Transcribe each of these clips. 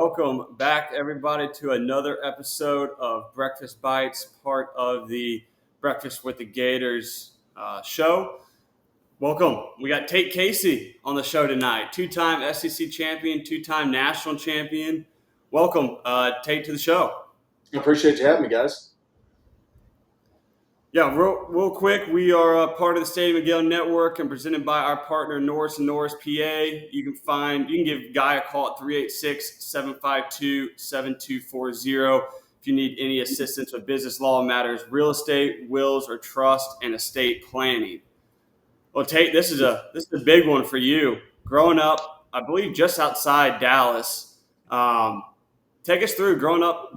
Welcome back, everybody, to another episode of Breakfast Bites, part of the Breakfast with the Gators show. Welcome. We got Tate Casey on the show tonight, two-time SEC champion, two-time national champion. Welcome, Tate, to the show. I appreciate you having me, guys. Yeah, real quick, we are part of the Stadium and Gale network and presented by our partner Norris Norris, PA. You can give Guy a call at 386-752-7240 if you need any assistance with business law matters, real estate, wills, or trust, and estate planning. Well, Tate, this is a big one for you. Growing up, I believe, just outside Dallas. Take us through growing up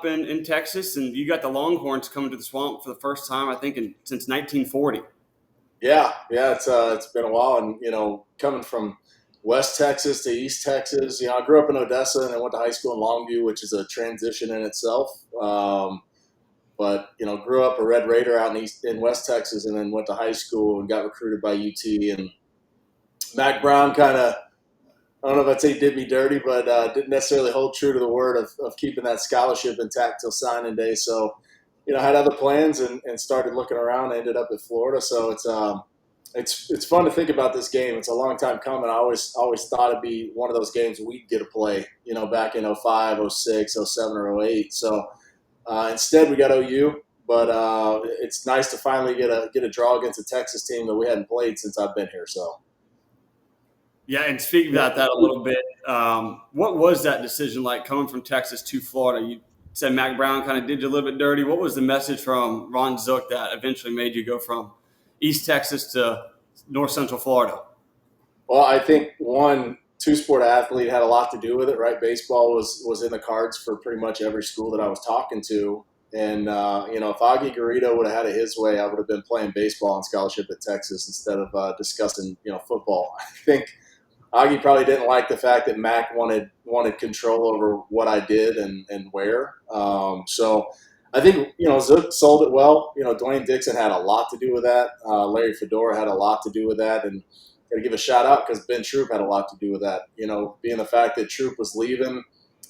in Texas, and you got the Longhorns coming to the Swamp for the first time, I think, since 1940. Yeah, it's been a while, and coming from West Texas to East Texas, I grew up in Odessa and I went to high school in Longview, which is a transition in itself. But grew up a Red Raider out in West Texas, and then went to high school and got recruited by UT. And Mac Brown kind of, I don't know if I'd say did me dirty, but didn't necessarily hold true to the word of keeping that scholarship intact till signing day. So, had other plans and started looking around. I ended up at Florida. So it's fun to think about this game. It's a long time coming. I always thought it'd be one of those games we'd get to play, back in 05, 06, 07, or 08. So instead we got OU. But it's nice to finally get a draw against a Texas team that we hadn't played since I've been here. So. Yeah, and speaking about that a little bit, what was that decision like coming from Texas to Florida? You said Mac Brown kind of did you a little bit dirty. What was the message from Ron Zook that eventually made you go from East Texas to North Central Florida? Well, I think two-sport athlete had a lot to do with it, right? Baseball was in the cards for pretty much every school that I was talking to. And, if Augie Garrido would have had it his way, I would have been playing baseball on scholarship at Texas instead of discussing, football. I think Augie probably didn't like the fact that Mac wanted control over what I did and where. So I think, Zook sold it well. Dwayne Dixon had a lot to do with that. Larry Fedora had a lot to do with that. And got to give a shout out because Ben Troop had a lot to do with that. Being the fact that Troop was leaving,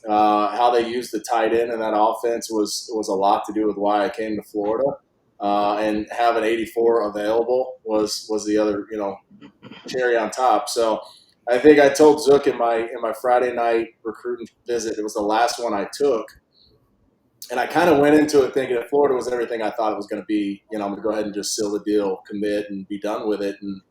how they used the tight end in that offense was a lot to do with why I came to Florida. And having 84 available was the other, cherry on top. So I think I told Zook in my Friday night recruiting visit, it was the last one I took. And I kind of went into it thinking that Florida was everything I thought it was going to be. I'm going to go ahead and just seal the deal, commit, and be done with it. And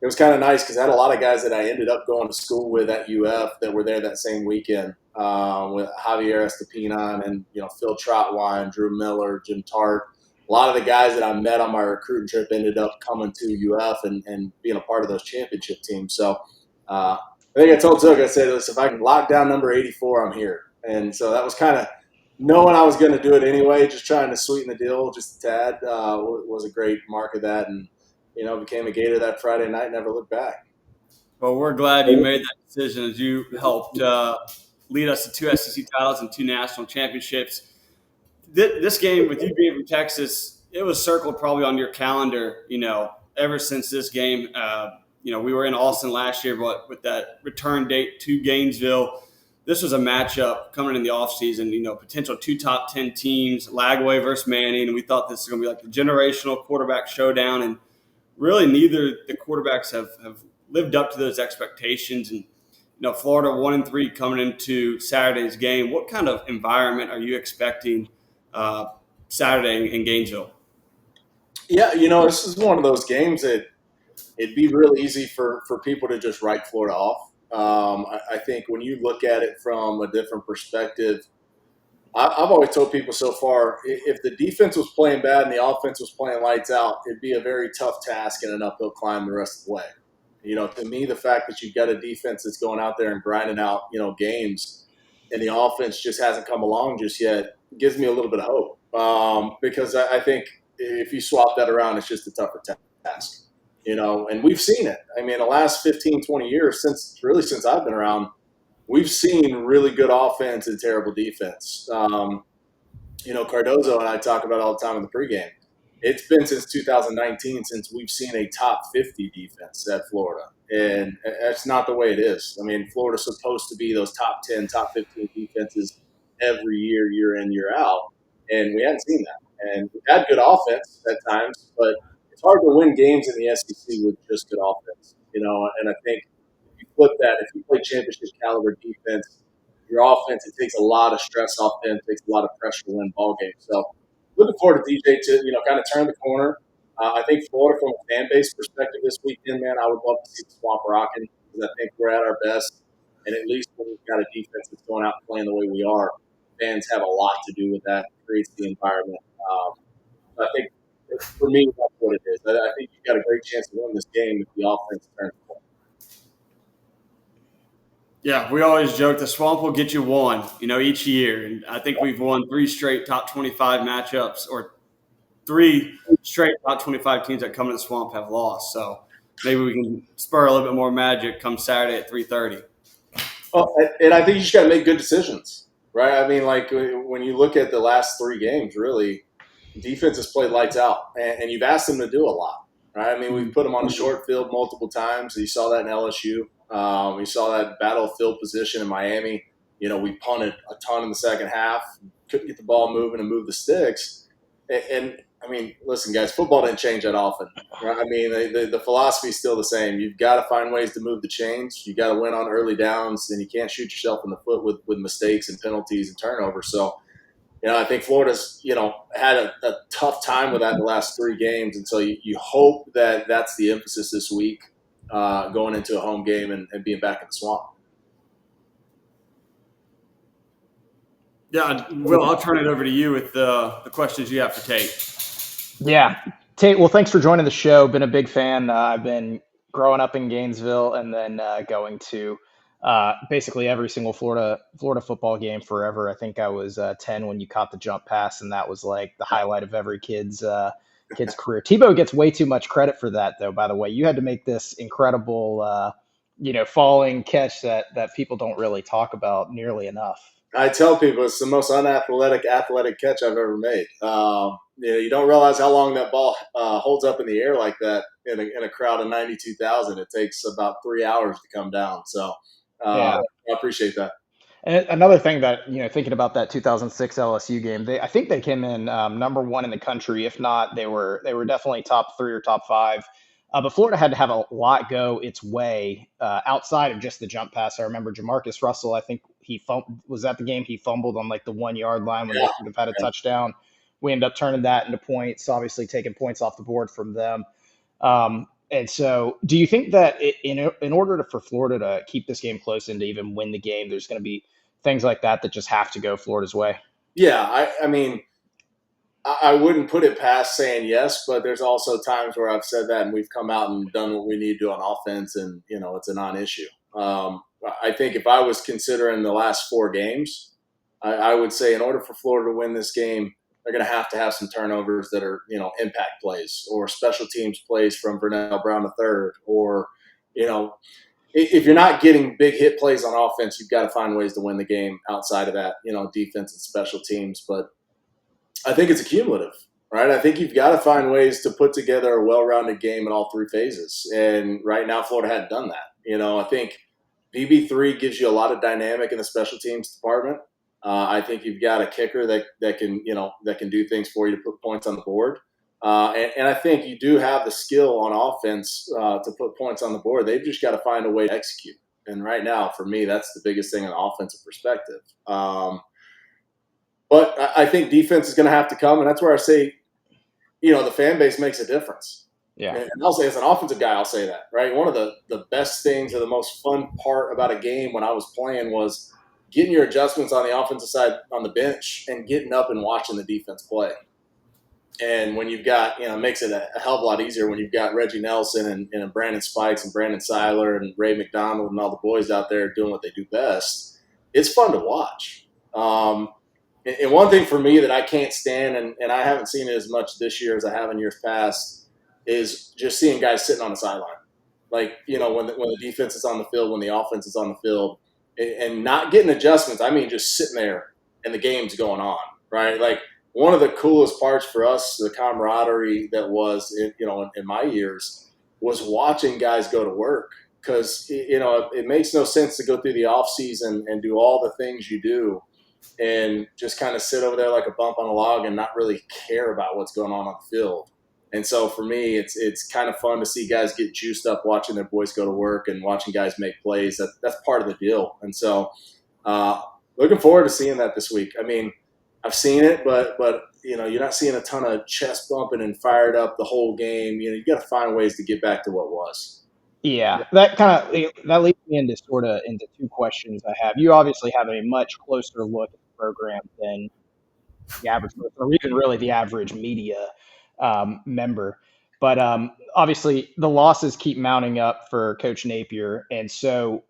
it was kind of nice because I had a lot of guys that I ended up going to school with at UF that were there that same weekend with Javier Estepina and, Phil Trotwine, Drew Miller, Jim Tart. A lot of the guys that I met on my recruiting trip ended up coming to UF and being a part of those championship teams. So I think I told Zook, I said, listen, if I can lock down number 84, I'm here. And so that was kind of knowing I was going to do it anyway, just trying to sweeten the deal just a tad was a great mark of that. And, became a Gator that Friday night, never looked back. Well, we're glad you made that decision as you helped lead us to two SEC titles and two national championships. This game, with you being from Texas, it was circled probably on your calendar, ever since this game. We were in Austin last year, but with that return date to Gainesville, this was a matchup coming in the offseason, potential two top 10 teams, Lagway versus Manning. And we thought this was going to be like the generational quarterback showdown. And really neither the quarterbacks have lived up to those expectations. And, Florida 1-3 coming into Saturday's game. What kind of environment are you expecting Saturday in Gainesville? Yeah, this is one of those games that it'd be real easy for people to just write Florida off. I think when you look at it from a different perspective, I've always told people so far, if the defense was playing bad and the offense was playing lights out, it'd be a very tough task and an uphill climb the rest of the way. To me, the fact that you've got a defense that's going out there and grinding out, games and the offense just hasn't come along just yet gives me a little bit of hope. Because I think if you swap that around, it's just a tougher task. And we've seen it. I mean, the last 15, 20 years, since I've been around, we've seen really good offense and terrible defense. Cardozo and I talk about it all the time in the pregame. it's been since 2019 since we've seen a top 50 defense at Florida. And that's not the way it is. I mean, Florida's supposed to be those top 10, top 15 defenses every year, year in, year out. And we haven't seen that. And we've had good offense at times, but it's hard to win games in the SEC with just good offense, And I think if you flip that, if you play championship caliber defense, your offense, it takes a lot of stress off them, it takes a lot of pressure to win ball games. So looking forward to DJ to, kind of turn the corner. I think Florida, from a fan base perspective this weekend, man, I would love to see the Swamp rocking because I think we're at our best. And at least when we've got a defense that's going out and playing the way we are, fans have a lot to do with that. It creates the environment. I think for me, that's what it is. I think you've got a great chance to win this game if the offense turns the corner. Yeah, we always joke the Swamp will get you one, each year. And I think we've won 3 straight top 25 matchups, or 3 straight top 25 teams that come to the Swamp have lost. So maybe we can spur a little bit more magic come Saturday at 3:30. Well, and I think you just got to make good decisions, right? I mean, like when you look at the last 3 games, really, defense has played lights out, and you've asked them to do a lot, right? I mean, we've put them on the short field multiple times. You saw that in LSU. We saw that battlefield position in Miami. We punted a ton in the second half, couldn't get the ball moving and move the sticks. And I mean, listen, guys, football didn't change that often. Right? I mean, the philosophy is still the same. You've got to find ways to move the chains. You got to win on early downs, and you can't shoot yourself in the foot with mistakes and penalties and turnovers. So, I think Florida's, had a tough time with that in the last 3 games. And so you hope that that's the emphasis this week, going into a home game and being back in the Swamp. Yeah, Will, I'll turn it over to you with the questions you have for Tate. Yeah. Tate, well, thanks for joining the show. Been a big fan. I've been growing up in Gainesville and then going to basically every single Florida football game forever. I think I was 10 when you caught the jump pass, and that was like the highlight of every kid's career. Tebow gets way too much credit for that, though, by the way. You had to make this incredible falling catch that people don't really talk about nearly enough. I tell people it's the most unathletic athletic catch I've ever made. You don't realize how long that ball holds up in the air like that in a crowd of 92,000. It takes about 3 hours to come down. So I appreciate that. And another thing that, thinking about that 2006 LSU game, I think they came in number 1 in the country. If not, they were definitely top 3 or top 5. But Florida had to have a lot go its way outside of just the jump pass. I remember Jamarcus Russell, I think was at the game. He fumbled on like the 1-yard line when they could have had a touchdown. We ended up turning that into points, obviously taking points off the board from them. And so do you think that in order for Florida to keep this game close and to even win the game, there's going to be things like that just have to go Florida's way? Yeah, I mean, I wouldn't put it past saying yes, but there's also times where I've said that and we've come out and done what we need to on offense, and, it's a non-issue. I think if I was considering the last 4 games, I would say in order for Florida to win this game, they're going to have some turnovers that are, impact plays or special teams plays from Vernell Brown III, or, if you're not getting big hit plays on offense, you've got to find ways to win the game outside of that, defense and special teams. But I think it's accumulative, right? I think you've got to find ways to put together a well-rounded game in all 3 phases. And right now, Florida hadn't done that. I think VB3 gives you a lot of dynamic in the special teams department. I think you've got a kicker that can do things for you to put points on the board. And I think you do have the skill on offense to put points on the board. They've just got to find a way to execute. And right now, for me, that's the biggest thing in an offensive perspective. But I think defense is going to have to come, and that's where I say, the fan base makes a difference. Yeah. And I'll say, as an offensive guy, I'll say that, right? One of the best things or the most fun part about a game when I was playing was getting your adjustments on the offensive side on the bench and getting up and watching the defense play. And when you've got, it makes it a hell of a lot easier when you've got Reggie Nelson and Brandon Spikes and Brandon Seiler and Ray McDonald and all the boys out there doing what they do best. It's fun to watch. And one thing for me that I can't stand, and I haven't seen it as much this year as I have in years past, is just seeing guys sitting on the sideline. Like, when the defense is on the field, when the offense is on the field, and not getting adjustments. I mean, just sitting there and the game's going on, right? Like, one of the coolest parts for us, the camaraderie that was, in my years, was watching guys go to work. Because, it makes no sense to go through the off season and do all the things you do and just kind of sit over there like a bump on a log and not really care about what's going on the field. And so for me, it's kind of fun to see guys get juiced up watching their boys go to work and watching guys make plays. That's part of the deal. And so looking forward to seeing that this week. I mean, I've seen it, but you're not seeing a ton of chest bumping and fired up the whole game. You got to find ways to get back to what was. Yeah, that leads me into two questions I have. You obviously have a much closer look at the program than the average person, or even really the average media member. But obviously, the losses keep mounting up for Coach Napier, and so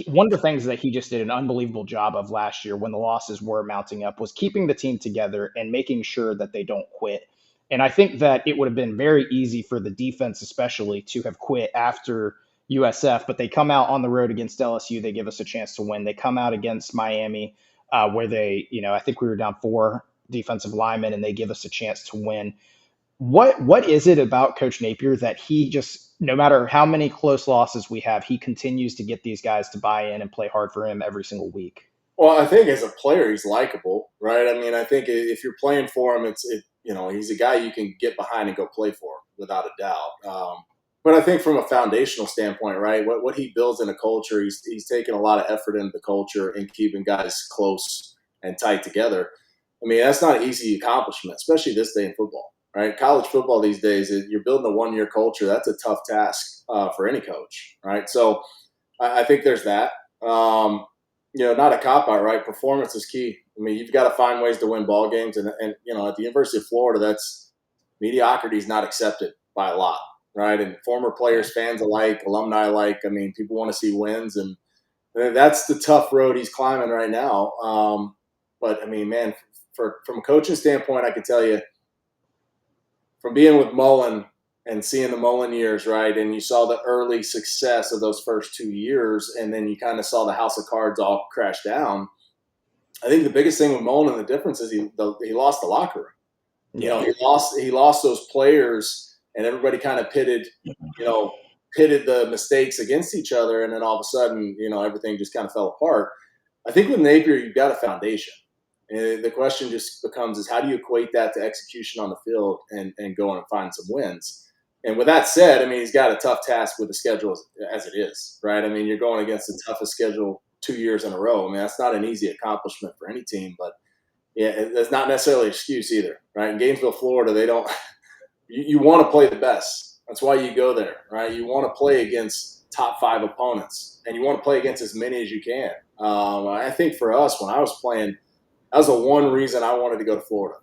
one of the things that he just did an unbelievable job of last year when the losses were mounting up was keeping the team together and making sure that they don't quit. And I think that it would have been very easy for the defense, especially, to have quit after USF, but they come out on the road against LSU. They give us a chance to win. They come out against Miami, where I think we were down 4 defensive linemen, and they give us a chance to win. What is it about Coach Napier that he just, no matter how many close losses we have, he continues to get these guys to buy in and play hard for him every single week? Well, I think as a player, he's likable, right? I mean, I think if you're playing for him, he's a guy you can get behind and go play for without a doubt. But I think from a foundational standpoint, right, what he builds in a culture, he's taken a lot of effort into the culture and keeping guys close and tight together. I mean, that's not an easy accomplishment, especially this day in football, right? College football these days, you're building a one-year culture. That's a tough task for any coach, right? So I think there's that. Not a cop-out, right? Performance is key. I mean, you've got to find ways to win ball games. And at the University of Florida, that's mediocrity is not accepted by a lot, right? And former players, fans alike, alumni alike, I mean, people want to see wins. And that's the tough road he's climbing right now. But, I mean, man, from a coaching standpoint, I can tell you, from being with Mullen and seeing the Mullen years, right, and you saw the early success of those first 2 years, and then you kind of saw the house of cards all crash down. I think the biggest thing with Mullen and the difference is he lost the locker room. Yeah. He lost those players, and everybody kind of pitted the mistakes against each other, and then all of a sudden, everything just kind of fell apart. I think with Napier, you've got a foundation. And the question just becomes is how do you equate that to execution on the field and go on and find some wins? And with that said, I mean, he's got a tough task with the schedule as it is, right? I mean, you're going against the toughest schedule 2 years in a row. I mean, that's not an easy accomplishment for any team, but yeah, that's not necessarily an excuse either, right? In Gainesville, Florida, they don't – you want to play the best. That's why you go there, right? You want to play against top 5 opponents, and you want to play against as many as you can. I think for us, when I was playing – that was the one reason I wanted to go to Florida.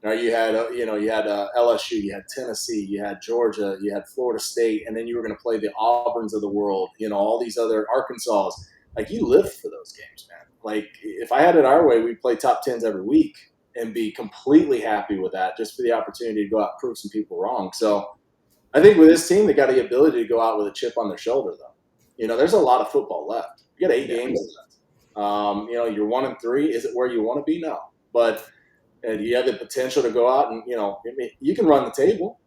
Right? You had LSU, you had Tennessee, you had Georgia, you had Florida State, and then you were going to play the Auburns of the world. All these other Arkansas. Like you lived for those games, man. Like if I had it our way, we'd play top 10s every week and be completely happy with that, just for the opportunity to go out and prove some people wrong. So I think with this team, they got the ability to go out with a chip on their shoulder, though. There's a lot of football left. You got 8 games left. You're 1-3. Is it where you want to be? No. But you have the potential to go out and, you can run the table.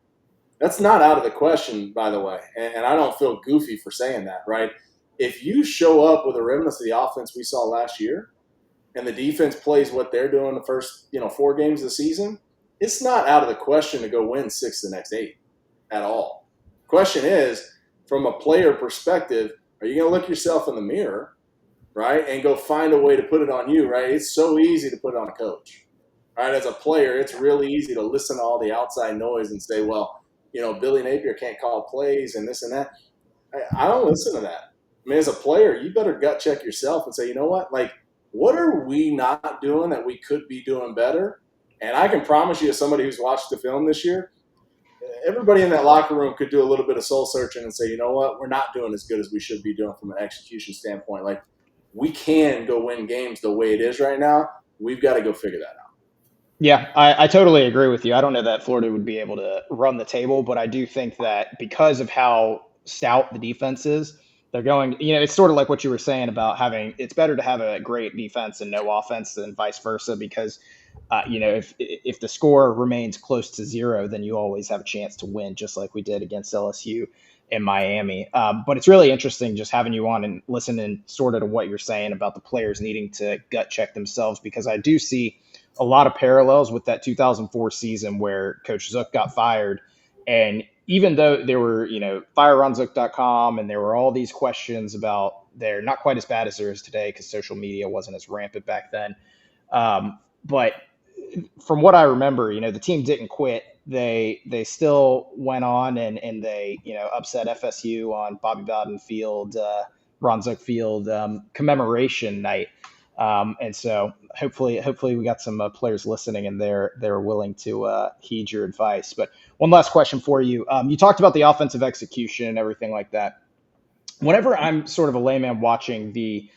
That's not out of the question, by the way. And I don't feel goofy for saying that, right? If you show up with the remnants of the offense we saw last year and the defense plays what they're doing the first, 4 games of the season, it's not out of the question to go win 6 of the next 8 at all. The question is, from a player perspective, are you going to look yourself in the mirror, right, and go find a way to put it on you, right? It's so easy to put it on a coach, right? As a player, it's really easy to listen to all the outside noise and say, well, Billy Napier can't call plays and this and that. I don't listen to that. I mean, as a player, you better gut check yourself and say, you know what? Like, what are we not doing that we could be doing better? And I can promise you, as somebody who's watched the film this year, everybody in that locker room could do a little bit of soul searching and say, you know what? We're not doing as good as we should be doing from an execution standpoint. Like, we can go win games the way it is right now. We've got to go figure that out. Yeah, I totally agree with you. I don't know that Florida would be able to run the table, but I do think that because of how stout the defense is, they're going, it's sort of like what you were saying about it's better to have a great defense and no offense than vice versa, because if the score remains close to 0, then you always have a chance to win, just like we did against LSU in Miami. But it's really interesting just having you on and listening sort of to what you're saying about the players needing to gut check themselves, because I do see a lot of parallels with that 2004 season where Coach Zook got fired. And even though there were, fireonzook.com and there were all these questions about they're not quite as bad as there is today because social media wasn't as rampant back then. But from what I remember, the team didn't quit. They still went on and they upset FSU on Bobby Bowden Field, Ron Zook Field commemoration night. And so hopefully we got some players listening and they're willing to heed your advice. But one last question for you. You talked about the offensive execution and everything like that. Whenever I'm sort of a layman watching the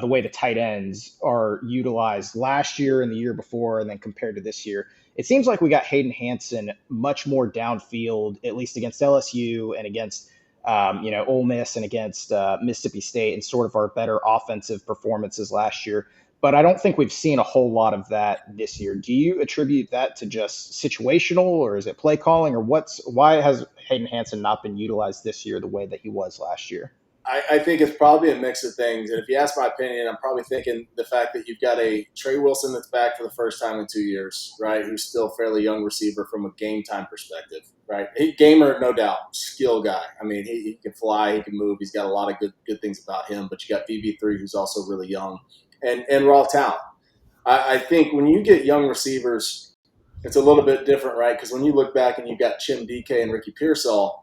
way the tight ends are utilized last year and the year before, and then compared to this year, it seems like we got Hayden Hansen much more downfield, at least against LSU and against Ole Miss and against Mississippi State, and sort of our better offensive performances last year. But I don't think we've seen a whole lot of that this year. Do you attribute that to just situational, or is it play calling, or why has Hayden Hansen not been utilized this year the way that he was last year? I think it's probably a mix of things. And if you ask my opinion, I'm probably thinking the fact that you've got a Trey Wilson that's back for the first time in 2 years, right, who's still a fairly young receiver from a game time perspective, right? Gamer, no doubt, skill guy. I mean, he can fly, he can move. He's got a lot of good things about him. But you got VB3, who's also really young, and raw talent. I think when you get young receivers, it's a little bit different, right? Because when you look back and you've got Chim DK and Ricky Pearsall,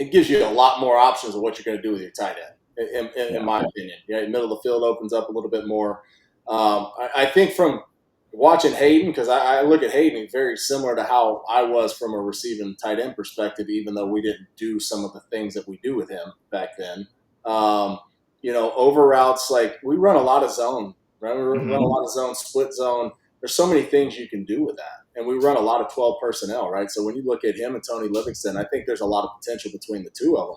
it gives you a lot more options of what you're going to do with your tight end, in my opinion. Middle of the field opens up a little bit more. I think from watching Hayden, because I look at Hayden very similar to how I was from a receiving tight end perspective, even though we didn't do some of the things that we do with him back then. Over routes, like we run a lot of zone, right? We run a lot of zone, split zone. There's so many things you can do with that. And we run a lot of 12 personnel, right? So when you look at him and Tony Livingston, I think there's a lot of potential between the two of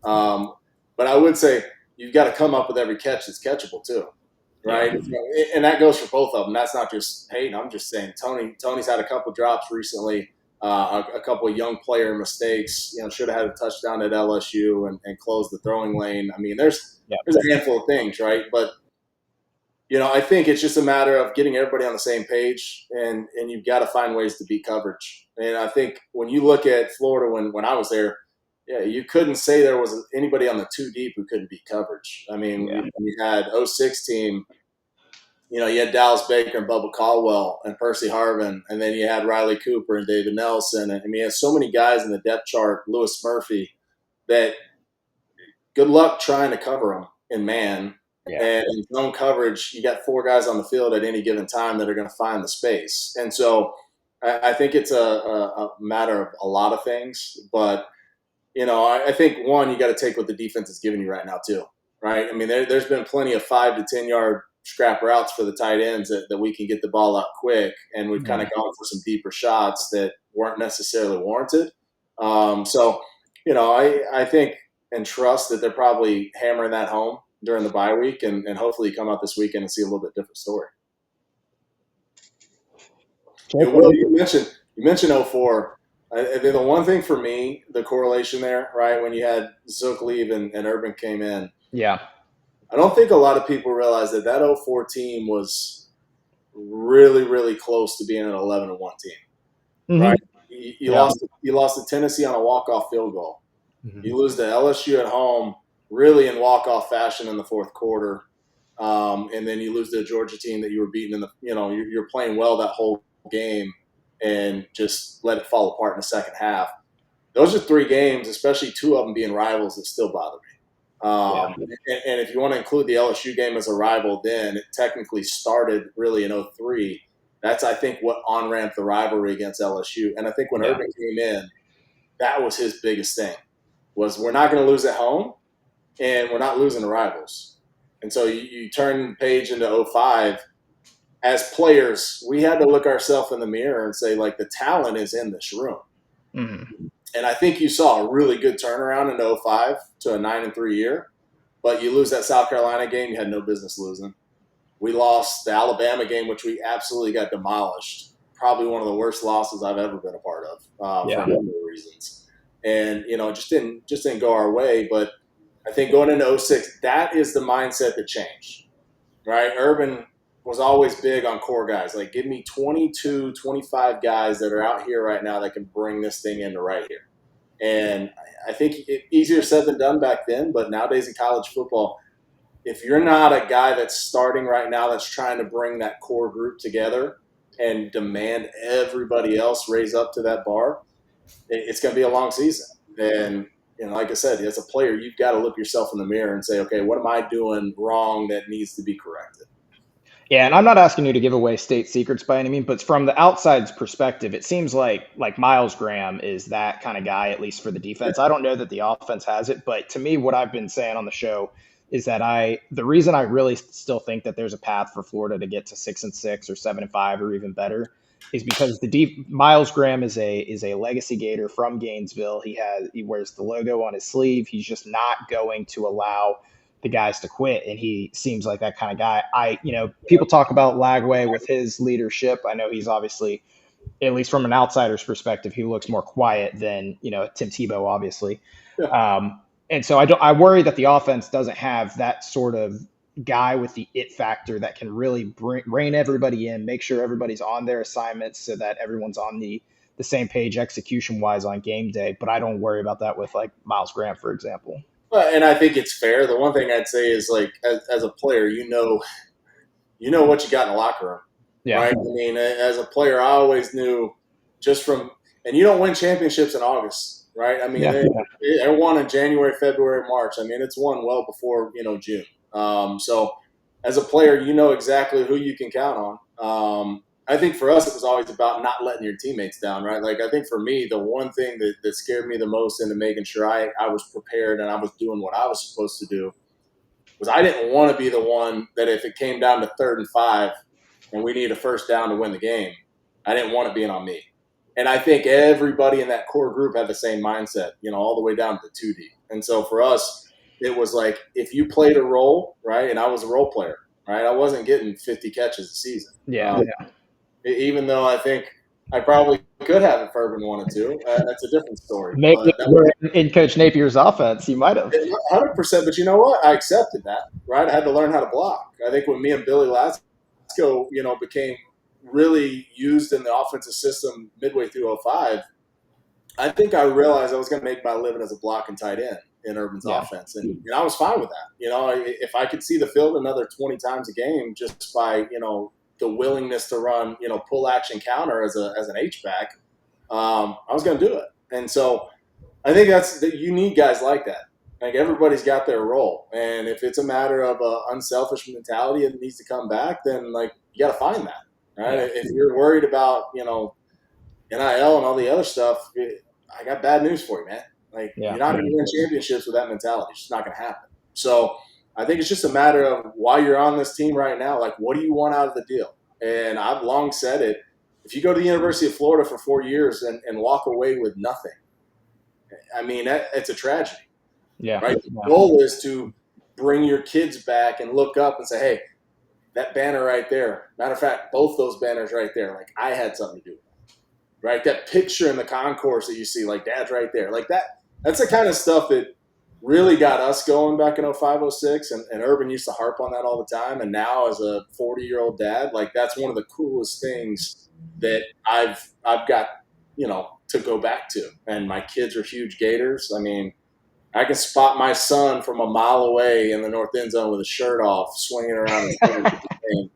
them. But I would say you've got to come up with every catch that's catchable too, right? Yeah. And that goes for both of them. That's not just Hayden. I'm just saying Tony's had a couple drops recently, a couple of young player mistakes. Should have had a touchdown at LSU and closed the throwing lane. I mean, there's a handful of things, right? But I think it's just a matter of getting everybody on the same page, and you've got to find ways to beat coverage. And I think when you look at Florida, when I was there, you couldn't say there was anybody on the two deep who couldn't beat coverage. I mean, you had 06 team, you had Dallas Baker and Bubba Caldwell and Percy Harvin, and then you had Riley Cooper and David Nelson. And you had so many guys in the depth chart, Lewis Murphy, that good luck trying to cover them in man. Yeah. And in zone coverage, you got 4 guys on the field at any given time that are going to find the space. And so I think it's a matter of a lot of things. But, I think, one, you got to take what the defense is giving you right now too, right? I mean, there's been plenty of 5 to 10-yard scrap routes for the tight ends that we can get the ball out quick. And we've kind of gone for some deeper shots that weren't necessarily warranted. So, I think and trust that they're probably hammering that home during the bye week, and hopefully you come out this weekend and see a little bit different story. Will, you mentioned 04. I think the one thing for me, the correlation there, right, when you had Zook leave and Urban came in. Yeah. I don't think a lot of people realize that 04 team was really, really close to being an 11-1 team, right? You lost to Tennessee on a walk-off field goal. Mm-hmm. You lose to LSU at home, really in walk-off fashion in the fourth quarter, and then you lose to a Georgia team that you were beating in the, you're playing well that whole game, and just let it fall apart in the second half. Those are 3 games, especially 2 of them being rivals, that still bother me. And if you want to include the LSU game as a rival, then it technically started really in 03. That's, I think, what on-ramped the rivalry against LSU. And I think when Urban came in, that was his biggest thing, was we're not going to lose at home, and we're not losing to rivals. And so you turn the page into 05. As players, we had to look ourselves in the mirror and say, like, the talent is in this room. Mm-hmm. And I think you saw a really good turnaround in 05 to a 9-3 year. But you lose that South Carolina game, you had no business losing. We lost the Alabama game, which we absolutely got demolished. Probably one of the worst losses I've ever been a part of for a number of reasons. And, it just didn't go our way. But I think going into 06, that is the mindset that changed, right? Urban was always big on core guys. Like, give me 22, 25 guys that are out here right now that can bring this thing into right here. And I think easier said than done back then, but nowadays in college football, if you're not a guy that's starting right now that's trying to bring that core group together and demand everybody else raise up to that bar, it's going to be a long season. And like I said, as a player, you've got to look yourself in the mirror and say, okay, what am I doing wrong that needs to be corrected? Yeah, and I'm not asking you to give away state secrets by any means, but from the outside's perspective, it seems like Miles Graham is that kind of guy, at least for the defense. I don't know that the offense has it, but to me, what I've been saying on the show is that the reason I really still think that there's a path for Florida to get to 6-6 or 7-5 or even better is because Miles Graham is a legacy Gator from Gainesville. He wears the logo on his sleeve. He's just not going to allow the guys to quit, and he seems like that kind of guy. People talk about Lagway with his leadership. I know he's obviously, at least from an outsider's perspective, he looks more quiet than Tim Tebow, obviously. Yeah. And so I worry that the offense doesn't have that sort of guy with the it factor that can really rein everybody in, make sure everybody's on their assignments so that everyone's on the same page execution wise on game day. But I don't worry about that with like Miles Graham, for example. Well, and I think it's fair. The one thing I'd say is, like, as a player, you know what you got in the locker room, Yeah. right? I mean, as a player, I always knew and you don't win championships in August, right? I mean, they won in January, February, March. I mean, it's won well before, June. So as a player, you know exactly who you can count on. I think for us, it was always about not letting your teammates down, right? Like, I think for me, the one thing that scared me the most into making sure I was prepared and I was doing what I was supposed to do was I didn't want to be the one that if it came down to 3rd and 5 and we needed a first down to win the game, I didn't want it being on me. And I think everybody in that core group had the same mindset, all the way down to 2D. And so for us, it was like, if you played a role, right, and I was a role player, right, I wasn't getting 50 catches a season. Yeah. Even though I think I probably could have if Urban wanted to. That's a different story. Maybe in Coach Napier's offense, you might have. 100%, but you know what? I accepted that, right? I had to learn how to block. I think when me and Billy Lasco, became really used in the offensive system midway through 05, I think I realized I was going to make my living as a block and tight end in Urban's offense. And I was fine with that. If I could see the field another 20 times a game just by, the willingness to run, pull action counter as an H-back, I was going to do it. And so I think you need guys like that. Like, everybody's got their role. And if it's a matter of an unselfish mentality that needs to come back, then, like, you got to find that, right? Yeah. If you're worried about, NIL and all the other stuff, I got bad news for you, man. Like, you're not going to win championships with that mentality. It's just not going to happen. So I think it's just a matter of why you're on this team right now. Like, what do you want out of the deal? And I've long said it. If you go to the University of Florida for 4 years and walk away with nothing, I mean, it's a tragedy. Yeah. Right. The goal is to bring your kids back and look up and say, hey, that banner right there. Matter of fact, both those banners right there, like, I had something to do with it. Right. That picture in the concourse that you see, like, Dad's right there. Like, that's the kind of stuff that really got us going back in 05, 06. And Urban used to harp on that all the time. And now, as a 40-year-old dad, like, that's one of the coolest things that I've got, to go back to. And my kids are huge Gators. I mean, I can spot my son from a mile away in the north end zone with his shirt off, swinging around his game,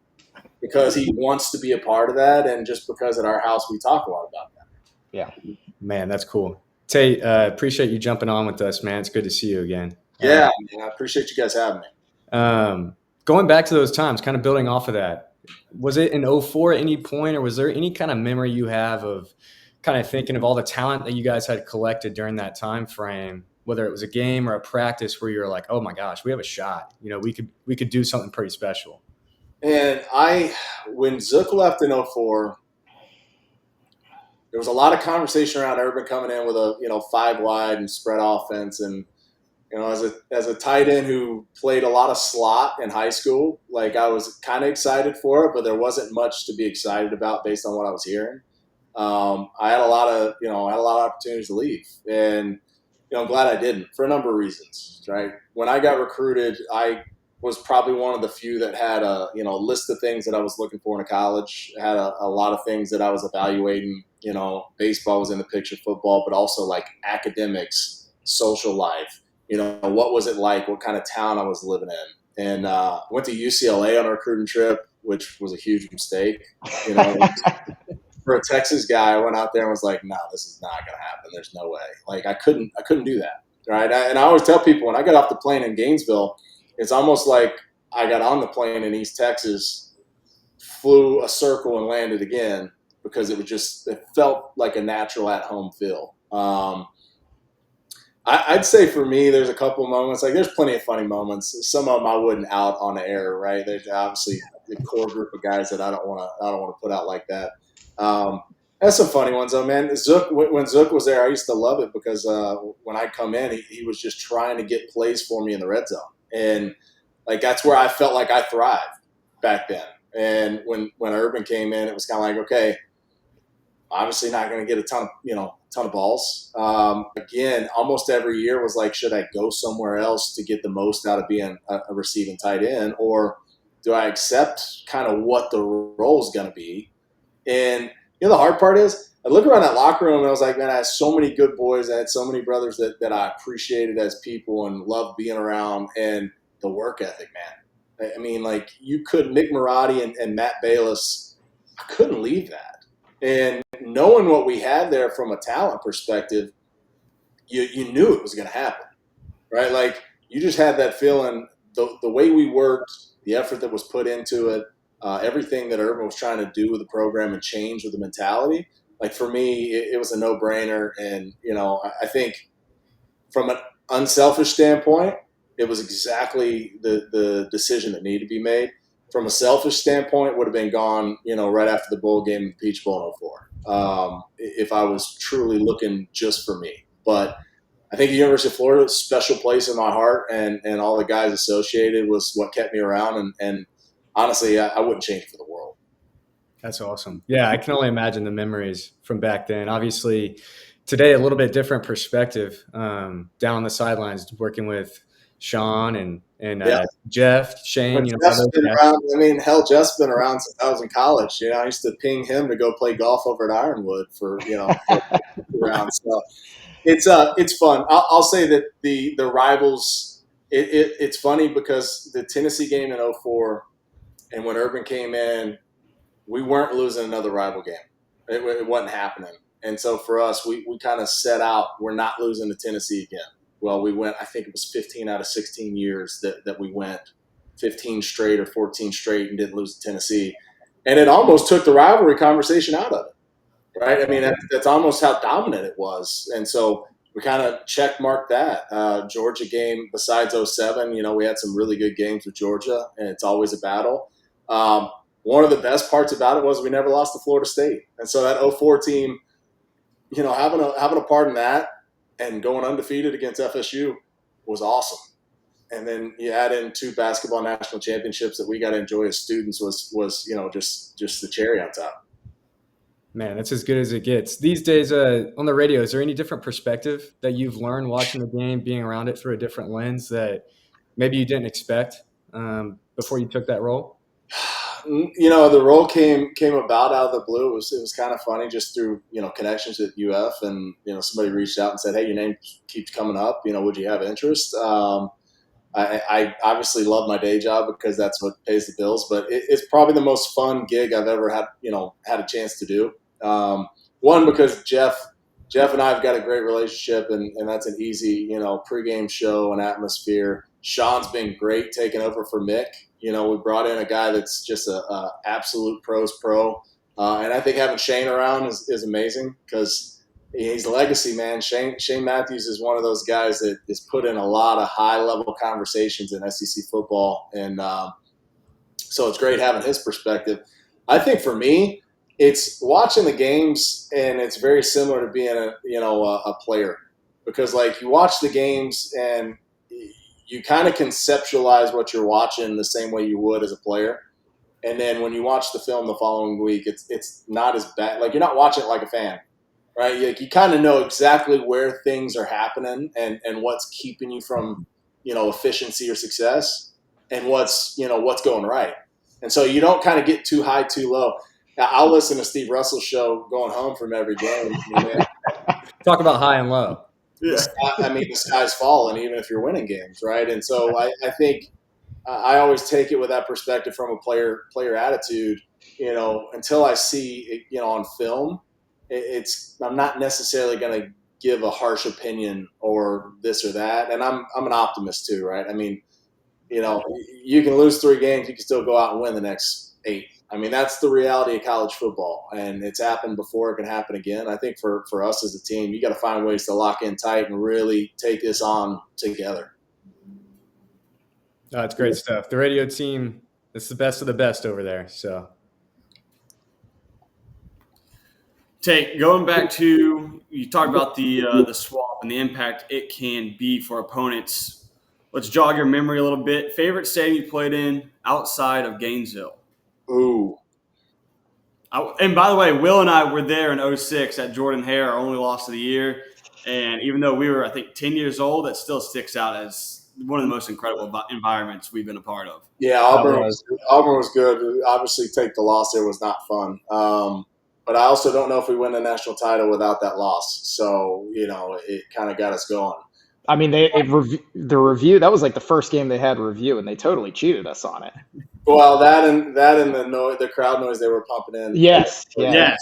because he wants to be a part of that, and just because at our house we talk a lot about that. Yeah, man, that's cool. Tate, appreciate you jumping on with us, man. It's good to see you again. Yeah, man, I appreciate you guys having me. Going back to those times, kind of building off of that, was it in 04 at any point, or was there any kind of memory you have of kind of thinking of all the talent that you guys had collected during that time frame, whether it was a game or a practice where you're like, oh my gosh, we have a shot. We could do something pretty special. And when Zook left in 04, there was a lot of conversation around Urban coming in with a 5 wide and spread offense, and as a tight end who played a lot of slot in high school, like I was kind of excited for it, but there wasn't much to be excited about based on what I was hearing. I had a lot of opportunities to leave, and I'm glad I didn't for a number of reasons. Right, when I got recruited, I was probably one of the few that had a list of things that I was looking for in a college. I had a lot of things that I was evaluating. Baseball was in the picture, football, but also like academics, social life. What was it like? What kind of town I was living in? And went to UCLA on a recruiting trip, which was a huge mistake. For a Texas guy, I went out there and was like, no, this is not going to happen. There's no way. Like I couldn't do that. Right. And I always tell people when I got off the plane in Gainesville, it's almost like I got on the plane in East Texas, flew a circle and landed again because it felt like a natural at home feel. I'd say for me, there's a couple of moments, like there's plenty of funny moments. Some of them I wouldn't out on the air, right? There's obviously a core group of guys that I don't want to put out like that. That's some funny ones though, man. When Zook was there, I used to love it because when I come in, he was just trying to get plays for me in the red zone, and like that's where I felt like I thrived back then. And when Urban came in, it was kind of like, okay, obviously not going to get a ton of balls. Again, almost every year was like, should I go somewhere else to get the most out of being a receiving tight end, or do I accept kind of what the role is going to be? And the hard part is I look around that locker room and I was like, man, I had so many good boys. I had so many brothers that I appreciated as people and loved being around, and the work ethic, man. I mean, like Mick Marotti and Matt Bayless, I couldn't leave that. And knowing what we had there from a talent perspective, you knew it was going to happen, right? Like you just had that feeling, the way we worked, the effort that was put into it, everything that Urban was trying to do with the program and change with the mentality. Like for me, it was a no-brainer. And, I think from an unselfish standpoint, it was exactly the decision that needed to be made. From a selfish standpoint, would have been gone, right after the bowl game, the Peach Bowl in 04, if I was truly looking just for me. But I think the University of Florida is a special place in my heart, and all the guys associated was what kept me around. And honestly, I wouldn't change it for the world. That's awesome. Yeah, I can only imagine the memories from back then. Obviously, today, a little bit different perspective down on the sidelines, working with Sean and Jeff, Shane. Jeff's been around. I mean, hell, Jeff's been around since I was in college. I used to ping him to go play golf over at Ironwood for around. So it's fun. I'll say that the rivals. It's funny because the Tennessee game in 04 and when Urban came in, we weren't losing another rival game. It wasn't happening. And so for us, we kind of set out, we're not losing to Tennessee again. Well, we went, I think it was 15 out of 16 years that we went 15 straight or 14 straight and didn't lose to Tennessee. And it almost took the rivalry conversation out of it, right? I mean, that's almost how dominant it was. And so we kind of check marked that. Georgia game, besides 07, we had some really good games with Georgia, and it's always a battle. One of the best parts about it was we never lost to Florida State. And so that 04 team, having a part in that and going undefeated against FSU was awesome. And then you add in 2 basketball national championships that we got to enjoy as students was just the cherry on top. Man, that's as good as it gets. These days on the radio, is there any different perspective that you've learned watching the game, being around it through a different lens that maybe you didn't expect before you took that role? The role came about out of the blue. It was kind of funny just through, connections at UF, and, somebody reached out and said, hey, your name keeps coming up. Would you have interest? I obviously love my day job because that's what pays the bills, but it's probably the most fun gig I've ever had a chance to do. One, because Jeff and I have got a great relationship, and that's an easy, pregame show and atmosphere. Sean's been great taking over for Mick. We brought in a guy that's just a absolute pro's pro. And I think having Shane around is amazing because he's a legacy, man. Shane Matthews is one of those guys that is put in a lot of high-level conversations in SEC football. And so it's great having his perspective. I think for me, it's watching the games, and it's very similar to being a player. Because, like, you watch the games and you kind of conceptualize what you're watching the same way you would as a player. And then when you watch the film the following week, it's not as bad. Like, you're not watching it like a fan, right? You kind of know exactly where things are happening and what's keeping you from, efficiency or success, and what's going right. And so you don't kind of get too high, too low. Now, I'll listen to Steve Russell's show going home from every game. Talk about high and low. Yeah. The sky's falling, even if you're winning games, right? And so I think I always take it with that perspective from a player attitude. Until I see it, on film, I'm not necessarily going to give a harsh opinion or this or that. And I'm an optimist too, right? I mean, you can lose 3 games, you can still go out and win the next 8. I mean, that's the reality of college football, and it's happened before. It can happen again. I think for us as a team, you got to find ways to lock in tight and really take this on together. That's great stuff. The radio team, it's the best of the best over there. So, Tate, going back to, you talked about the swap and the impact it can be for opponents. Let's jog your memory a little bit. Favorite stadium you played in outside of Gainesville? Ooh. And by the way, Will and I were there in 2006 at Jordan Hare, our only loss of the year. And even though we were, I think, 10 years old, it still sticks out as one of the most incredible environments we've been a part of. Yeah, Auburn was good. Obviously, take the loss there was not fun. But I also don't know if we win the national title without that loss. So, it kind of got us going. I mean, the review, that was like the first game they had review, and they totally cheated us on it. Well, that and the crowd noise they were pumping in. Yes. They had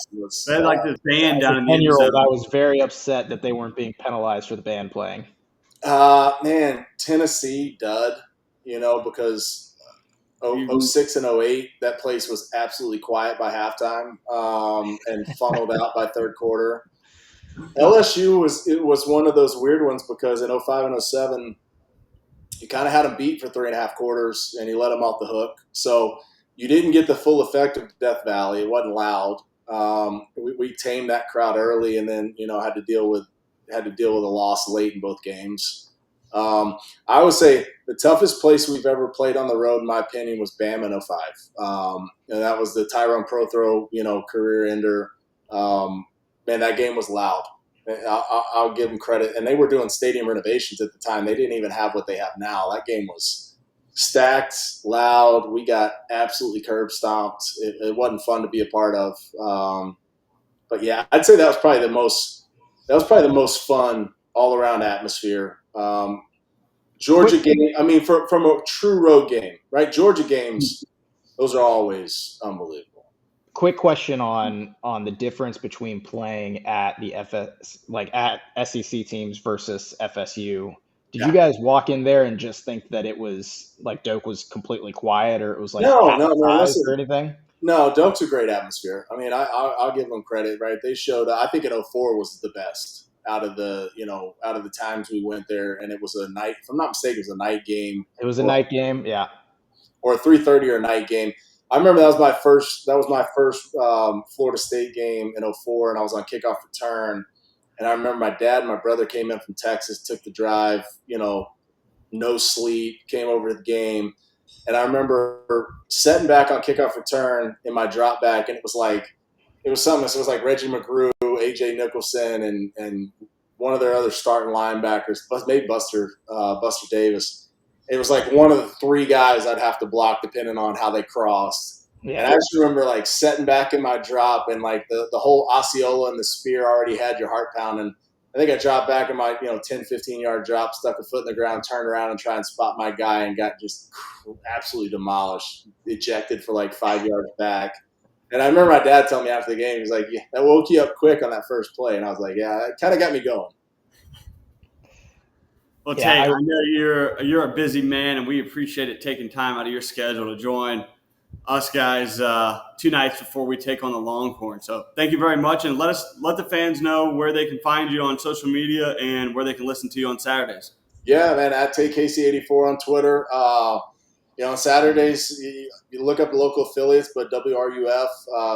like this band down in the end 10-year-old, zone. I was very upset that they weren't being penalized for the band playing. Man, Tennessee dud, because 06 and 08, that place was absolutely quiet by halftime, and funneled out by third quarter. LSU was one of those weird ones because in 05 and 07, you kind of had them beat for 3.5 quarters and you let them off the hook. So you didn't get the full effect of Death Valley. It wasn't loud. We tamed that crowd early, and then had to deal with a loss late in both games. I would say the toughest place we've ever played on the road, in my opinion, was Bama in 05. And that was the Tyrone Prothro, career ender. Man, that game was loud. I'll give them credit. And they were doing stadium renovations at the time. They didn't even have what they have now. That game was stacked, loud. We got absolutely curb stomped. It wasn't fun to be a part of. But yeah, I'd say that was probably the most fun all around atmosphere. Georgia game. I mean, from a true road game, right? Georgia games, those are always unbelievable. Quick question on the difference between playing at the at SEC teams versus FSU. Did you guys walk in there and just think that it was like Doak was completely quiet, or it was like no, or anything? No, Doak's a great atmosphere. I mean, I'll give them credit, right? They showed. I think in 04 was the best out of the times we went there, and it was a night. If I'm not mistaken, it was a night game. It was a night game, yeah, or a 3:30 or a night game. I remember that was my first Florida State game in 04, and I was on kickoff return. And I remember my dad and my brother came in from Texas, took the drive, no sleep, came over to the game. And I remember setting back on kickoff return in my drop back, and it was something. It was like Reggie McGrew, A.J. Nicholson, and one of their other starting linebackers, maybe Buster Davis. It was like one of the 3 guys I'd have to block depending on how they crossed. Yeah. And I just remember setting back in my drop, and the whole Osceola and the spear already had your heart pounding. I think I dropped back in my 10, 15-yard drop, stuck a foot in the ground, turned around and tried and spot my guy, and got just absolutely demolished, ejected for 5 yards back. And I remember my dad telling me after the game, he was like, "Yeah, that woke you up quick on that first play." And I was like, "Yeah, it kind of got me going." Well, Tate, I know you're a busy man, and we appreciate it taking time out of your schedule to join us guys 2 nights before we take on the Longhorns. So thank you very much, and let the fans know where they can find you on social media and where they can listen to you on Saturdays. Yeah, man, at Tate Casey 84 on Twitter. On Saturdays, you look up local affiliates, but WRUF,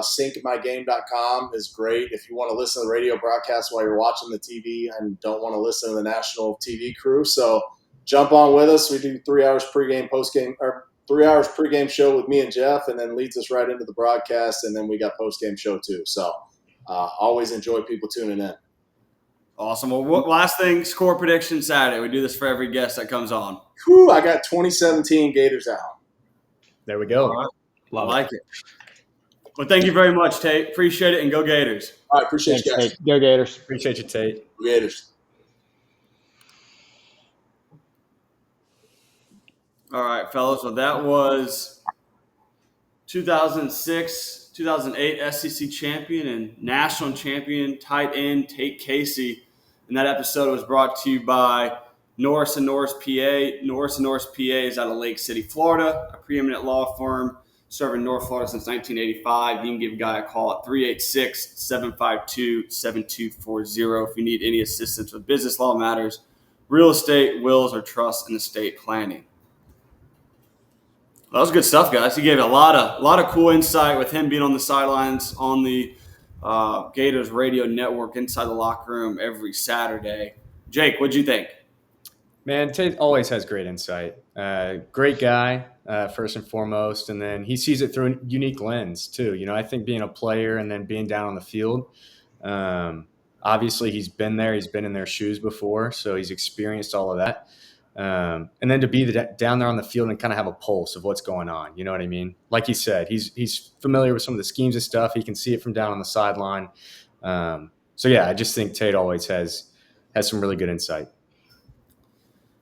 syncmygame.com is great if you want to listen to the radio broadcast while you're watching the TV and don't want to listen to the national TV crew. So jump on with us. We do 3 hours pregame, postgame, or 3 hours pregame show with me and Jeff, and then leads us right into the broadcast, and then we got postgame show too. So always enjoy people tuning in. Awesome. Well, last thing, score prediction Saturday. We do this for every guest that comes on. Whew, I got 2017 Gators at home. There we go. All right. I like it. Well, thank you very much, Tate. Appreciate it, and go Gators. All right, appreciate you guys. Tate. Go Gators. Appreciate you, Tate. Go Gators. All right, fellas. Well, that was 2006, 2008 SEC champion and national champion tight end Tate Casey. And that episode was brought to you by Norris Norris, PA. Norris Norris, PA is out of Lake City, Florida, a preeminent law firm serving North Florida since 1985. You can give a guy a call at 386-752-7240 if you need any assistance with business law matters, real estate, wills, or trust and estate planning. That was good stuff, guys. He gave a lot of cool insight with him being on the sidelines on the Gators radio network inside the locker room every Saturday. Jake, what'd you think? Man, Tate always has great insight. Great guy, first and foremost, and then he sees it through a unique lens too. You know, I think being a player and then being down on the field, obviously he's been there. He's been in their shoes before, so he's experienced all of that. And then to be down there on the field and kind of have a pulse of what's going on. You know what I mean? Like he said, he's familiar with some of the schemes and stuff. He can see it from down on the sideline. So, yeah, I just think Tate always has some really good insight.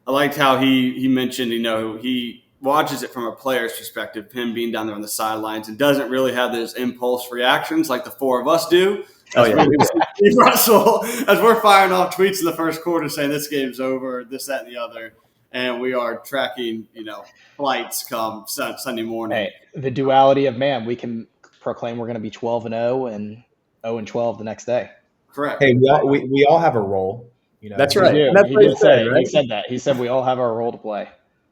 I liked how he mentioned, you know, he watches it from a player's perspective, him being down there on the sidelines, and doesn't really have those impulse reactions like the four of us do. Oh, yeah. Russell, as we're firing off tweets in the first quarter saying this game's over, this, that, and the other, and we are tracking, you know, flights come Sunday morning. Hey, the duality of man, we can proclaim we're going to be 12-0 and 0-12 the next day. Correct. Hey, we all have a role. You know, That's right. He That's what he said, right? He said that. He said we all have our role to play.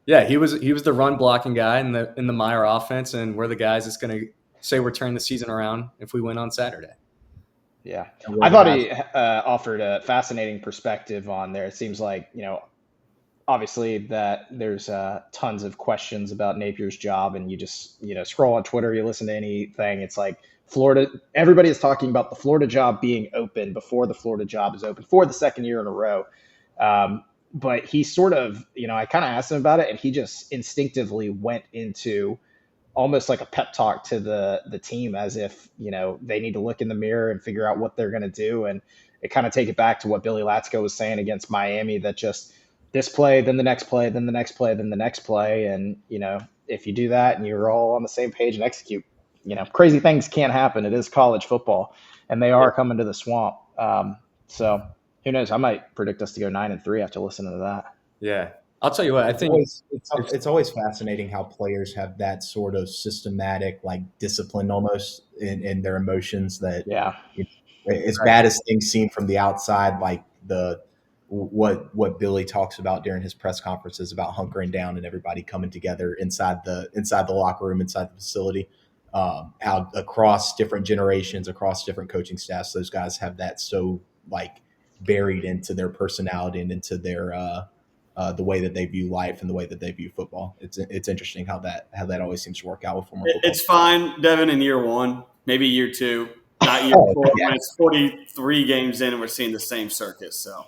Yeah, he was the run blocking guy in the Meyer offense, and we're the guys that's going to say we're turning the season around if we win on Saturday. Yeah, I thought he offered a fascinating perspective on there. It seems like, you know, obviously that there's tons of questions about Napier's job, and you just, you know, scroll on Twitter, you listen to anything. It's like Florida, everybody is talking about the Florida job being open before the Florida job is open for the second year in a row. But he sort of, you know, I kind of asked him about it, and he just instinctively went into almost like a pep talk to the team, as if, you know, they need to look in the mirror and figure out what they're going to do. And it kind of take it back to what Billy Latsko was saying against Miami, that just this play, then the next play, then the next play, then the next play. And, you know, if you do that and you're all on the same page and execute, you know, crazy things can't happen. It is college football, and they are coming to the swamp. So who knows? I might predict us to go 9-3 after listening to that. Yeah. I'll tell you what, I think it's always fascinating how players have that sort of systematic, like, discipline almost in their emotions, that, Yeah. as bad as things seem from the outside, like what Billy talks about during his press conferences about hunkering down and everybody coming together inside the locker room, inside the facility, how across different generations, across different coaching staffs, those guys have that so, like, buried into their personality and into their the way that they view life and the way that they view football. It's interesting how that always seems to work out with former football. It's fine, Devin, in year one, maybe year two, not year four. Yeah. When it's 43 games in and we're seeing the same circus. So,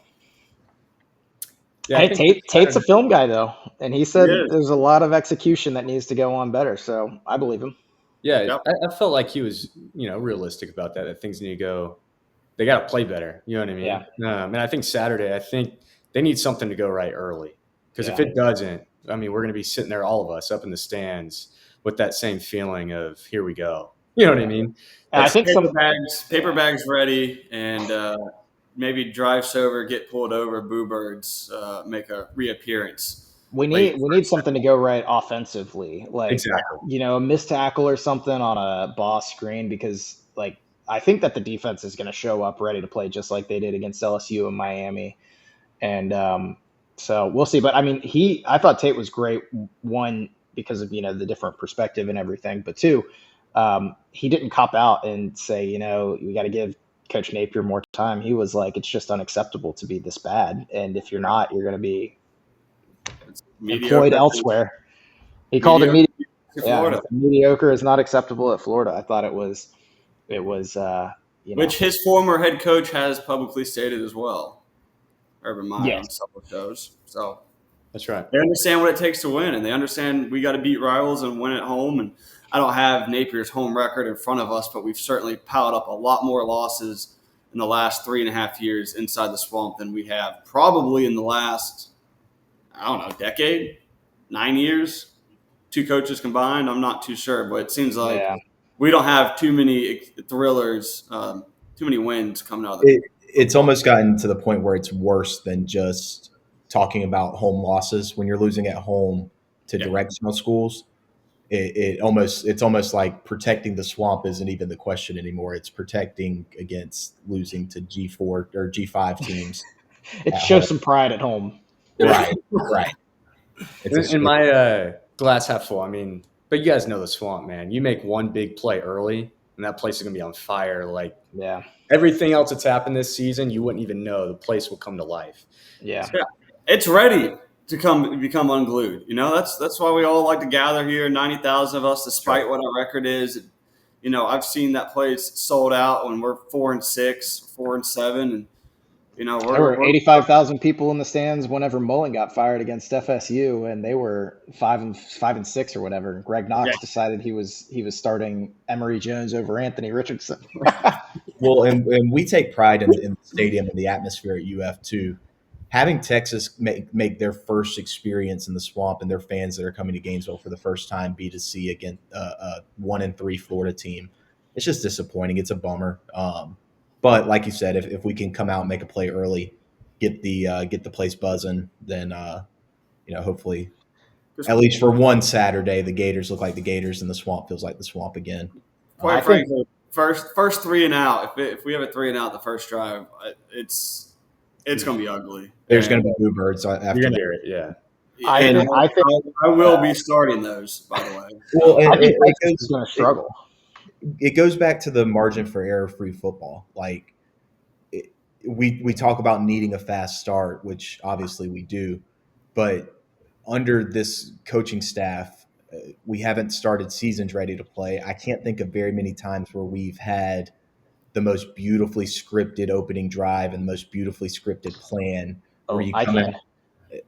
yeah, Hey, Tate's a film guy, though, and he said He is. there's a lot of execution that needs to go on better. So I believe him. Yeah, Yep. I felt like he was, you know, realistic about that things need to go. They got to play better. You know what I mean? Yeah. And I think Saturday, I think they need something to go right early, because if Yeah. it doesn't, I mean, we're going to be sitting there, all of us, up in the stands with that same feeling of here we go. You know what I mean? And I think paper bags ready, and maybe drive sober, get pulled over, boo birds make a reappearance. we need something to go right offensively, like Exactly. you know, a missed tackle or something on a boss screen, because like I think that the defense is going to show up ready to play just like they did against LSU and Miami, and so we'll see. But I mean, I thought Tate was great. One, because of, you know, the different perspective and everything, but two, he didn't cop out and say, you know, we got to give Coach Napier more time. He was like, it's just unacceptable to be this bad, and if you're not, you're going to be It's Employed mediocre. elsewhere. He called it Mediocre in yeah, Florida, mediocre is not acceptable at Florida. I thought it was which his former head coach has publicly stated as well. Urban Meyer on yes. several shows. So That's right. they understand what it takes to win, and they understand we got to beat rivals and win at home. And I don't have Napier's home record in front of us, but we've certainly piled up a lot more losses in the last 3.5 years inside the swamp than we have probably in the last, I don't know, decade, 9 years. 2 coaches combined. I'm not too sure, but it seems like we don't have too many thrillers, too many wins coming out of the It's almost gotten to the point where it's worse than just talking about home losses. When you're losing at home to directional schools, it's almost like protecting the swamp isn't even the question anymore. It's protecting against losing to G4 or G5 teams. It shows some pride at home. Right. In my glass half full, I mean, but you guys know the swamp, man. You make one big play early, and that place is going to be on fire. Like, everything else that's happened this season, you wouldn't even know. The place will come to life. Yeah. It's ready to become unglued. That's why we all like to gather here, 90,000 of us, despite what our record is. I've seen that place sold out when we're 4-6, 4-7, and there were 85,000 people in the stands whenever Mullen got fired against FSU, and they were 5-6 or whatever. Greg Knox decided he was starting Emory Jones over Anthony Richardson. Well, and we take pride in the stadium and the atmosphere at UF too. Having Texas make their first experience in the swamp and their fans that are coming to Gainesville for the first time be to see against a 1-3 Florida team, it's just disappointing. It's a bummer. But like you said, if we can come out and make a play early, get the place buzzing, then hopefully, at least for one Saturday, the Gators look like the Gators and the swamp feels like the swamp again. Quite frankly, first 3 and out. If we have a 3 and out the first drive, it's going to be ugly. There's going to be boo birds after You're going to that. hear it, yeah. I think I will be starting those, by the way. Well, I think Texas is going to struggle. It goes back to the margin for error-free football. Like we talk about needing a fast start, which obviously we do, but under this coaching staff, we haven't started seasons ready to play. I can't think of very many times where we've had the most beautifully scripted opening drive and the most beautifully scripted plan. Where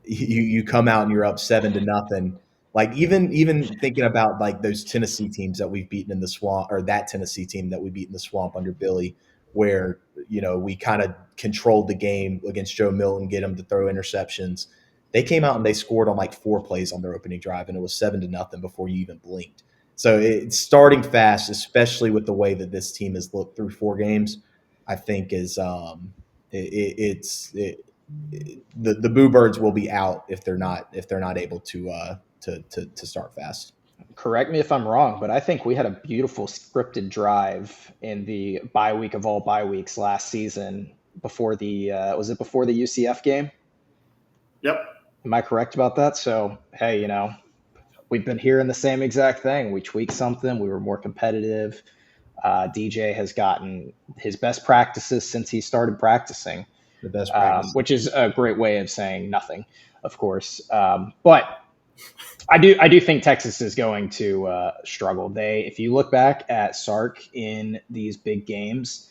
you come out and you're up 7-0. Like even thinking about like those Tennessee teams that we've beaten in the swamp, or that Tennessee team that we beat in the swamp under Billy, where we kind of controlled the game against Joe Milton, get them to throw interceptions. They came out and they scored on like 4 plays on their opening drive, and it was 7-0 before you even blinked. So it's starting fast, especially with the way that this team has looked through 4 games. I think is the Boo Birds will be out if they're not able to start fast. Correct me if I'm wrong, but I think we had a beautiful scripted drive in the bye week of all bye weeks last season before the before the UCF game? Yep. Am I correct about that? So, hey, we've been hearing the same exact thing. We tweaked something. We were more competitive. DJ has gotten his best practices since he started practicing. The best practice. Which is a great way of saying nothing, of course. But I do think Texas is going to struggle. If you look back at Sark in these big games,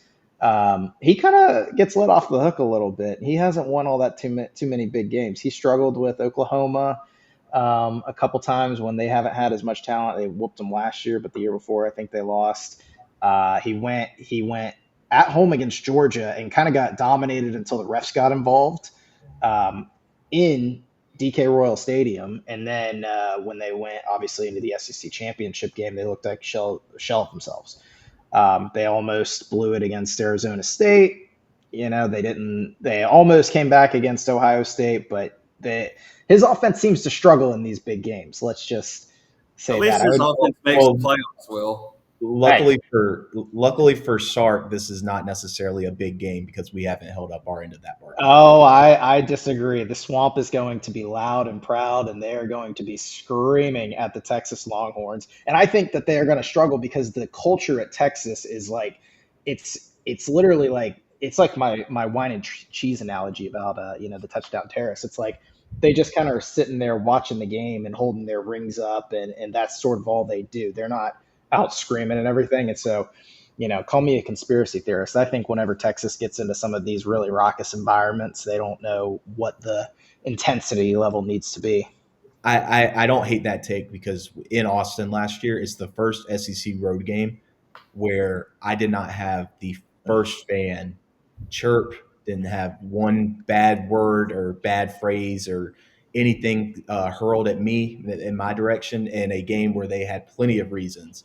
he kind of gets let off the hook a little bit. He hasn't won all that too many big games. He struggled with Oklahoma a couple times when they haven't had as much talent. They whooped them last year, but the year before I think they lost. He went at home against Georgia and kind of got dominated until the refs got involved in DK Royal Stadium. And then when they went obviously into the SEC championship game, they looked like a shell of themselves. They almost blew it against Arizona State. They almost came back against Ohio State, but his offense seems to struggle in these big games. Let's just say at least that. His offense makes the playoffs, Will. Luckily for Sark, this is not necessarily a big game because we haven't held up our end of that bargain. Oh, I disagree. The Swamp is going to be loud and proud, and they are going to be screaming at the Texas Longhorns. And I think that they are going to struggle because the culture at Texas is like, it's literally like, it's like my wine and cheese analogy about the touchdown terrace. It's like they just kind of are sitting there watching the game and holding their rings up, and that's sort of all they do. They're not out screaming and everything. And so, call me a conspiracy theorist. I think whenever Texas gets into some of these really raucous environments, they don't know what the intensity level needs to be. I don't hate that take because in Austin last year, it's the first SEC road game where I did not have the first fan chirp, didn't have one bad word or bad phrase or anything hurled at me in my direction in a game where they had plenty of reasons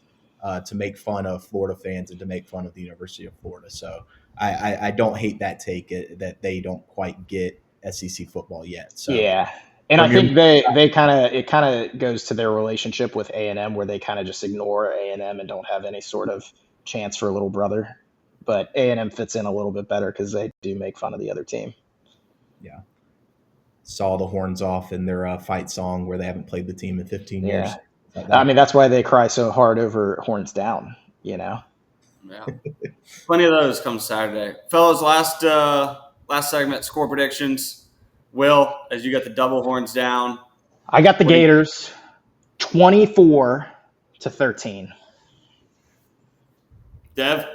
to make fun of Florida fans and to make fun of the University of Florida. So I don't hate that take that they don't quite get SEC football yet. So Yeah. And I think it kind of goes to their relationship with A&M, where they kind of just ignore A&M and don't have any sort of chance for a little brother. But A&M fits in a little bit better because they do make fun of the other team. Yeah. Saw the horns off in their fight song where they haven't played the team in 15 years. Like I mean, that's why they cry so hard over horns down, Yeah. Plenty of those come Saturday. Fellas, last segment, score predictions. Will, as you got the double horns down. I got the Gators 24-13. Dev?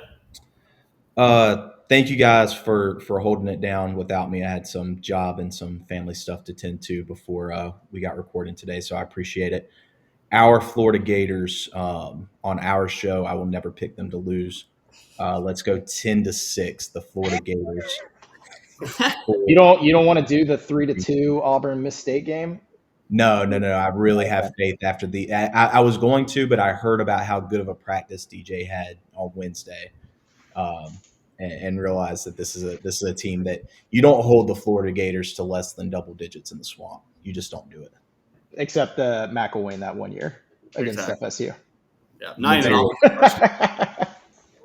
Thank you guys for holding it down without me. I had some job and some family stuff to tend to before we got recording today, so I appreciate it. Our Florida Gators on our show, I will never pick them to lose. Let's go 10-6, the Florida Gators. You don't want to do the 3-2 Auburn Miss State game? No. I really have faith after I was going to, but I heard about how good of a practice DJ had on Wednesday, and realized that this is a team that you don't hold the Florida Gators to less than double digits in the Swamp. You just don't do it. Except Mac will win that one year against FSU. Yeah, not even all.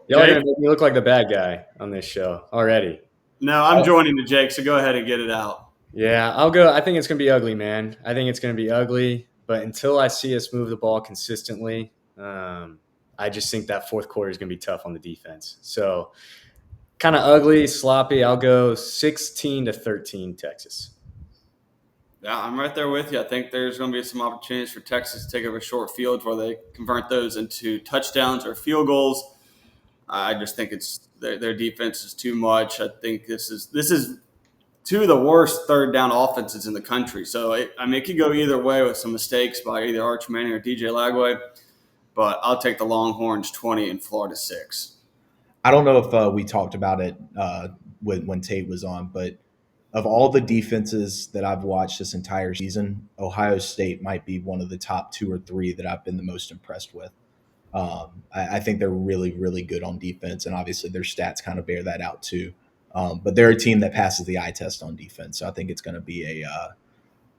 Y'all are going to make me look like the bad guy on this show already. No, I'm joining the Jake, so go ahead and get it out. Yeah, I'll go. I think it's going to be ugly, man. I think it's going to be ugly. But until I see us move the ball consistently, I just think that fourth quarter is going to be tough on the defense. So kind of ugly, sloppy. I'll go 16-13 Texas. Yeah, I'm right there with you. I think there's going to be some opportunities for Texas to take over short fields where they convert those into touchdowns or field goals. I just think it's their defense is too much. I think this is two of the worst third down offenses in the country. So it could go either way with some mistakes by either Arch Manning or DJ Lagway. But I'll take the Longhorns 20 and Florida 6. I don't know if we talked about it when Tate was on, but of all the defenses that I've watched this entire season, Ohio State might be one of the top 2 or 3 that I've been the most impressed with. I think they're really, really good on defense, and obviously their stats kind of bear that out too. But they're a team that passes the eye test on defense, so I think it's going to be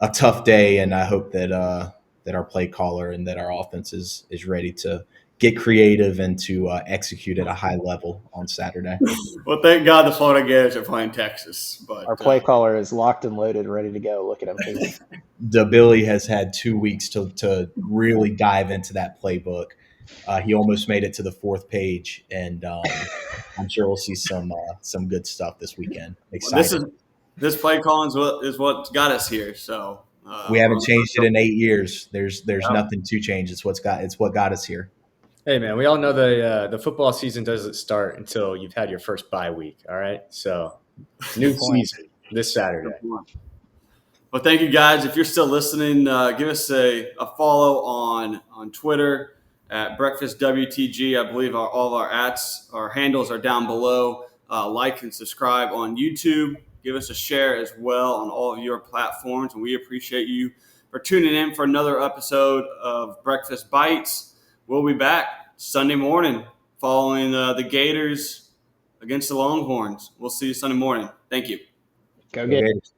a tough day, and I hope that our play caller and that our offense is ready to get creative and to execute at a high level on Saturday. Well, thank God the Florida Gators are playing Texas. But our play caller is locked and loaded, ready to go. Look at him. Billy has had 2 weeks to really dive into that playbook. He almost made it to the 4th page, and I'm sure we'll see some good stuff this weekend. Excited. This play calling is what got us here. So we haven't changed it in 8 years. There's nothing to change. It's what got us here. Hey man, we all know the football season doesn't start until you've had your first bye week. All right, so new season this Saturday. Well, thank you guys. If you're still listening, give us a follow on Twitter at Breakfast WTG. I believe all of our handles are down below. Like and subscribe on YouTube. Give us a share as well on all of your platforms, and we appreciate you for tuning in for another episode of Breakfast Bites. We'll be back Sunday morning following the Gators against the Longhorns. We'll see you Sunday morning. Thank you. Go Gators.